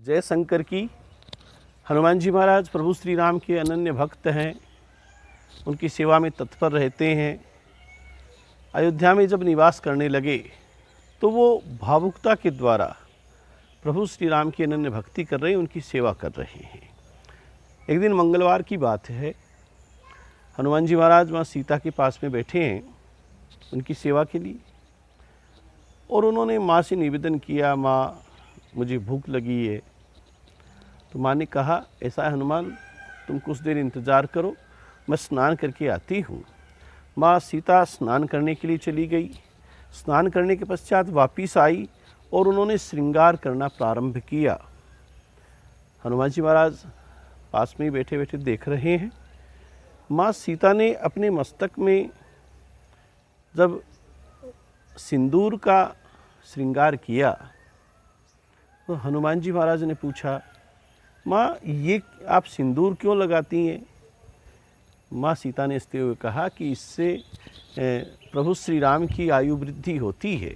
जय शंकर की। हनुमान जी महाराज प्रभु श्री राम के अनन्य भक्त हैं, उनकी सेवा में तत्पर रहते हैं। अयोध्या में जब निवास करने लगे तो वो भावुकता के द्वारा प्रभु श्री राम की अनन्य भक्ति कर रहे हैं, उनकी सेवा कर रहे हैं। एक दिन मंगलवार की बात है, हनुमान जी महाराज माँ सीता के पास में बैठे हैं उनकी सेवा के लिए, और उन्होंने माँ से निवेदन किया, माँ मुझे भूख लगी है। तो माँ ने कहा, ऐसा है हनुमान, तुम कुछ देर इंतज़ार करो, मैं स्नान करके आती हूँ। माँ सीता स्नान करने के लिए चली गई। स्नान करने के पश्चात वापिस आई और उन्होंने श्रृंगार करना प्रारंभ किया। हनुमान जी महाराज पास में ही बैठे बैठे देख रहे हैं। माँ सीता ने अपने मस्तक में जब सिंदूर का श्रृंगार किया तो हनुमान जी महाराज ने पूछा, माँ ये आप सिंदूर क्यों लगाती हैं? माँ सीता ने हंसते हुए कहा कि इससे प्रभु श्री राम की आयु वृद्धि होती है,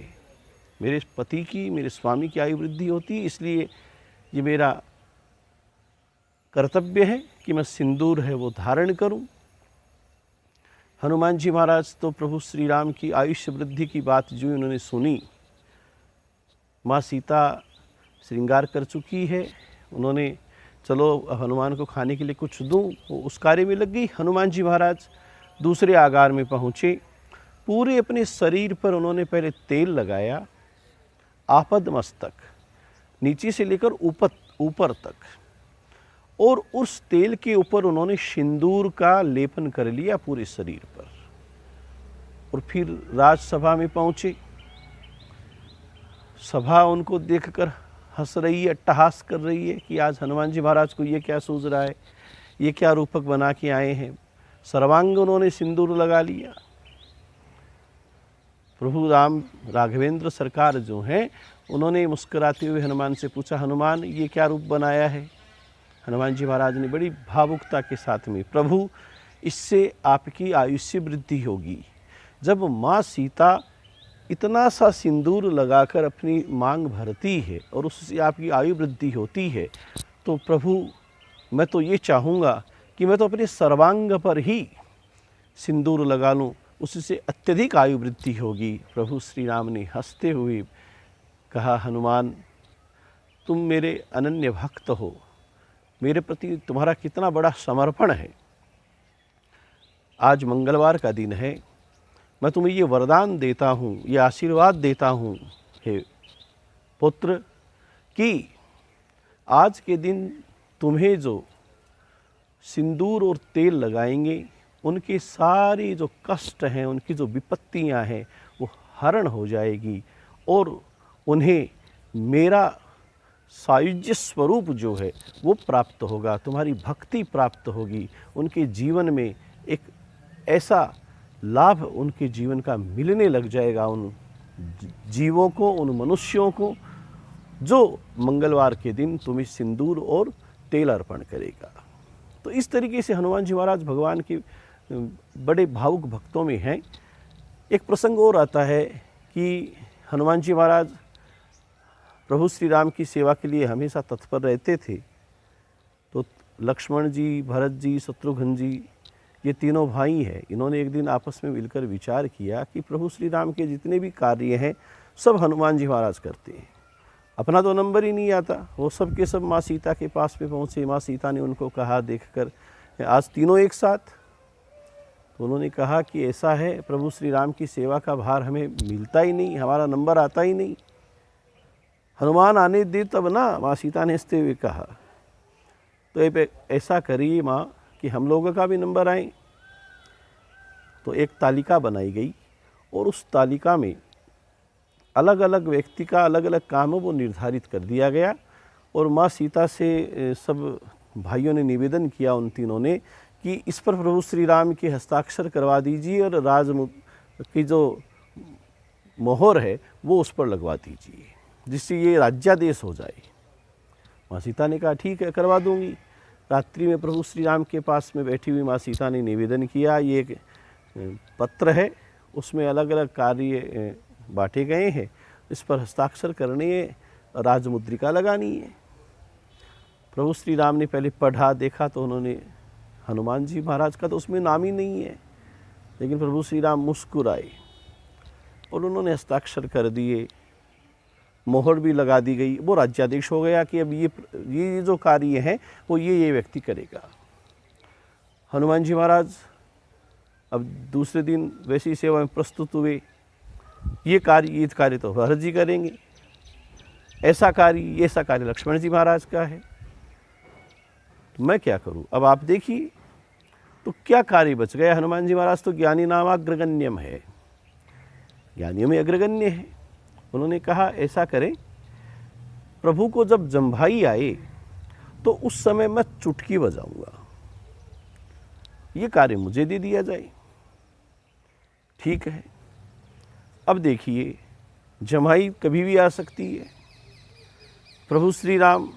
मेरे पति की, मेरे स्वामी की आयु वृद्धि होती है, इसलिए ये मेरा कर्तव्य है कि मैं सिंदूर है वो धारण करूं। हनुमान जी महाराज तो प्रभु श्री राम की आयुष्य वृद्धि की बात जो उन्होंने सुनी, माँ सीता श्रृंगार कर चुकी है, उन्होंने चलो हनुमान को खाने के लिए कुछ दूं, वो उस कार्य में लग गई। हनुमान जी महाराज दूसरे आगार में पहुँचे। पूरे अपने शरीर पर उन्होंने पहले तेल लगाया, आपद मस्तक नीचे से लेकर ऊपर तक, और उस तेल के ऊपर उन्होंने सिंदूर का लेपन कर लिया पूरे शरीर पर, और फिर राजसभा में पहुँचे। सभा उनको देखकर हंस रही है, अट्टहास कर रही है कि आज हनुमान जी महाराज को ये क्या सूझ रहा है, ये क्या रूपक बना के आए हैं। सर्वांग उन्होंने सिंदूर लगा लिया। प्रभु राम राघवेंद्र सरकार जो हैं, उन्होंने मुस्कुराते हुए हनुमान से पूछा, हनुमान ये क्या रूप बनाया है? हनुमान जी महाराज ने बड़ी भावुकता के साथ में, प्रभु इससे आपकी आयुष्य वृद्धि होगी। जब माँ सीता इतना सा सिंदूर लगाकर अपनी मांग भरती है और उससे आपकी आयु वृद्धि होती है, तो प्रभु मैं तो ये चाहूँगा कि मैं तो अपने सर्वांग पर ही सिंदूर लगा लूँ, उससे अत्यधिक आयु वृद्धि होगी। प्रभु श्री राम ने हंसते हुए कहा, हनुमान तुम मेरे अनन्य भक्त हो, मेरे प्रति तुम्हारा कितना बड़ा समर्पण है। आज मंगलवार का दिन है, मैं तुम्हें ये वरदान देता हूँ, ये आशीर्वाद देता हूँ हे पुत्र, कि आज के दिन तुम्हें जो सिंदूर और तेल लगाएंगे, उनके सारे जो कष्ट हैं, उनकी जो विपत्तियाँ हैं, वो हरण हो जाएगी, और उन्हें मेरा सायुज्य स्वरूप जो है वो प्राप्त होगा, तुम्हारी भक्ति प्राप्त होगी। उनके जीवन में एक ऐसा लाभ उनके जीवन का मिलने लग जाएगा, उन जीवों को, उन मनुष्यों को जो मंगलवार के दिन तुम्हें सिंदूर और तेल अर्पण करेगा। तो इस तरीके से हनुमान जी महाराज भगवान के बड़े भावुक भक्तों में हैं। एक प्रसंग और आता है कि हनुमान जी महाराज प्रभु श्री राम की सेवा के लिए हमेशा तत्पर रहते थे। तो लक्ष्मण जी, भरत जी, शत्रुघ्न जी, ये तीनों भाई हैं, इन्होंने एक दिन आपस में मिलकर विचार किया कि प्रभु श्री राम के जितने भी कार्य हैं सब हनुमान जी महाराज करते हैं, अपना तो नंबर ही नहीं आता। वो सब के सब माँ सीता के पास में पहुँचे। माँ सीता ने उनको कहा देखकर, आज तीनों एक साथ। तो उन्होंने कहा कि ऐसा है, प्रभु श्री राम की सेवा का भार हमें मिलता ही नहीं, हमारा नंबर आता ही नहीं। हनुमान आने दे तब ना, माँ सीता ने हंसते हुए कहा। तो ऐसा करिए माँ कि हम लोगों का भी नंबर आए। तो एक तालिका बनाई गई, और उस तालिका में अलग अलग व्यक्ति का अलग अलग काम है वो निर्धारित कर दिया गया। और माँ सीता से सब भाइयों ने निवेदन किया, उन तीनों ने, कि इस पर प्रभु श्री राम के हस्ताक्षर करवा दीजिए, और राज की जो मोहर है वो उस पर लगवा दीजिए, जिससे ये राज्यादेश हो जाए। माँ सीता ने कहा ठीक है, करवा दूंगी। रात्रि में प्रभु श्री राम के पास में बैठी हुई माँ सीता ने निवेदन किया, ये एक पत्र है, उसमें अलग अलग कार्य बांटे गए हैं, इस पर हस्ताक्षर करने, राजमुद्रिका लगानी है। प्रभु श्री राम ने पहले पढ़ा, देखा तो उन्होंने हनुमान जी महाराज का तो उसमें नाम ही नहीं है, लेकिन प्रभु श्री राम मुस्कुराए और उन्होंने हस्ताक्षर कर दिए, मोहर भी लगा दी गई। वो राज्यादेश हो गया कि अब ये जो कार्य है वो ये व्यक्ति करेगा। हनुमान जी महाराज अब दूसरे दिन वैसी सेवा में प्रस्तुत हुए। ये कार्य तो भरत जी करेंगे, ऐसा कार्य लक्ष्मण जी महाराज का है, तो मैं क्या करूं? अब आप देखिए तो क्या कार्य बच गया। हनुमान जी महाराज तो ज्ञानी नाम अग्रगण्यम है, ज्ञानियों में अग्रगण्य है। उन्होंने कहा ऐसा करें, प्रभु को जब जम्भाई आए तो उस समय मैं चुटकी बजाऊंगा, ये कार्य मुझे दे दिया जाए। ठीक है। अब देखिए जम्हाई कभी भी आ सकती है। प्रभु श्री राम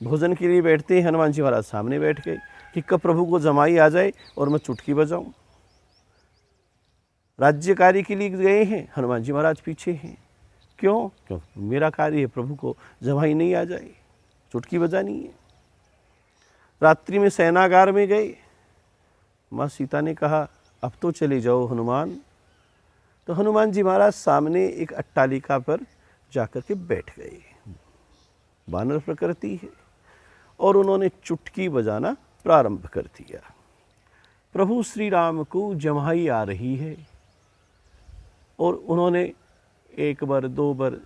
भोजन के लिए बैठते हैं, हनुमान जी महाराज सामने बैठ गए कि कब प्रभु को जमाई आ जाए और मैं चुटकी बजाऊं। राज्य कार्य के लिए गए हैं, हनुमान जी महाराज पीछे हैं। क्यों मेरा कार्य है, प्रभु को जमाई नहीं आ जाए, चुटकी बजानी है। रात्रि में सेनागार में गए, माँ सीता ने कहा अब तो चले जाओ हनुमान। तो हनुमान जी महाराज सामने एक अट्टालिका पर जाकर के बैठ गए, वानर प्रकृति है, और उन्होंने चुटकी बजाना प्रारंभ कर दिया। प्रभु श्री राम को जम्हाई आ रही है और उन्होंने एक बार दो बार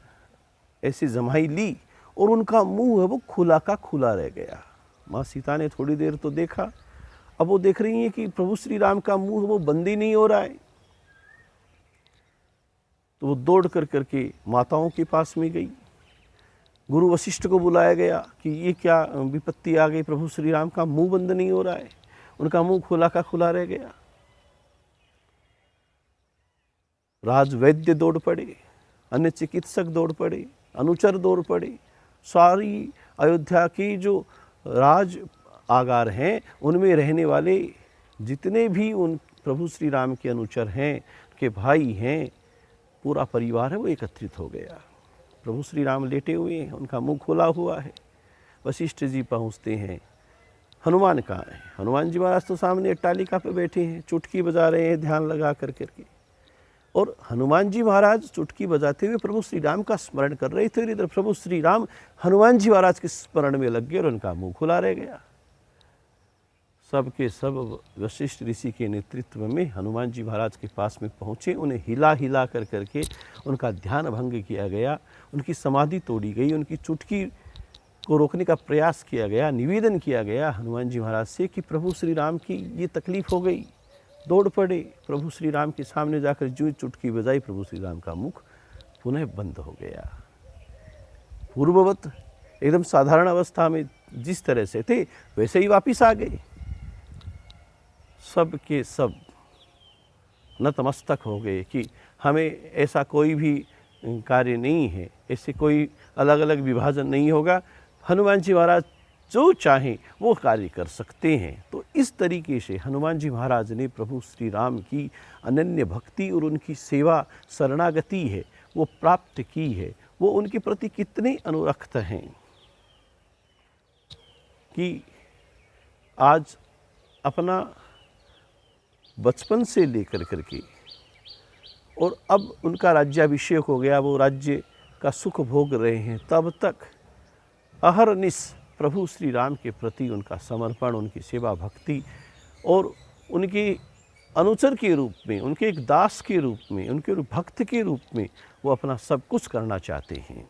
ऐसी जम्हाई ली और उनका मुंह है वो खुला का खुला रह गया। माँ सीता ने थोड़ी देर तो देखा, अब वो देख रही हैं कि प्रभु श्री राम का मुंह वो बंद ही नहीं हो रहा है। तो वो दौड़ कर करके माताओं के पास में गई, गुरु वशिष्ठ को बुलाया गया कि ये क्या विपत्ति आ गई, प्रभु श्री राम का मुंह बंद नहीं हो रहा है, उनका मुंह खुला का खुला रह गया। राजवैद्य दौड़ पड़े, अन्य चिकित्सक दौड़ पड़े, अनुचर दौड़ पड़े, सारी अयोध्या की जो राज आगार हैं उनमें रहने वाले जितने भी उन प्रभु श्री राम के अनुचर हैं, के भाई हैं, पूरा परिवार है वो एकत्रित हो गया। प्रभु श्री राम लेटे हुए हैं, उनका मुंह खुला हुआ है। वशिष्ठ जी पहुंचते हैं, हनुमान कहाँ है? हनुमान जी महाराज तो सामने अट्टालिका पे बैठे हैं, चुटकी बजा रहे हैं ध्यान लगा कर करके। और हनुमान जी महाराज चुटकी बजाते हुए प्रभु श्री राम का स्मरण कर रहे थे, इधर प्रभु श्री राम हनुमान जी महाराज के स्मरण में लग गए और उनका मुंह खुला रह गया। सब के सब वशिष्ठ ऋषि के नेतृत्व में हनुमान जी महाराज के पास में पहुँचे, उन्हें हिला हिला कर करके उनका ध्यान भंग किया गया, उनकी समाधि तोड़ी गई, उनकी चुटकी को रोकने का प्रयास किया गया, निवेदन किया गया हनुमान जी महाराज से कि प्रभु श्री राम की ये तकलीफ़ हो गई। दौड़ पड़े, प्रभु श्री राम के सामने जाकर जो चुटकी बजाई, प्रभु श्री राम का मुख पुनः बंद हो गया। पूर्ववत एकदम साधारण अवस्था में जिस तरह से थे वैसे ही वापिस आ गए। सब के सब नतमस्तक हो गए कि हमें ऐसा कोई भी कार्य नहीं है, ऐसे कोई अलग अलग विभाजन नहीं होगा, हनुमान जी महाराज जो चाहें वो कार्य कर सकते हैं। तो इस तरीके से हनुमान जी महाराज ने प्रभु श्री राम की अनन्य भक्ति और उनकी सेवा शरणागति है वो प्राप्त की है। वो उनके प्रति कितने अनुरक्त हैं कि आज अपना बचपन से लेकर करके और अब उनका राज्याभिषेक हो गया, वो राज्य का सुख भोग रहे हैं, तब तक अहरनिश प्रभु श्री राम के प्रति उनका समर्पण, उनकी सेवा भक्ति और उनके अनुचर के रूप में, उनके एक दास के रूप में, उनके भक्त के रूप में वो अपना सब कुछ करना चाहते हैं।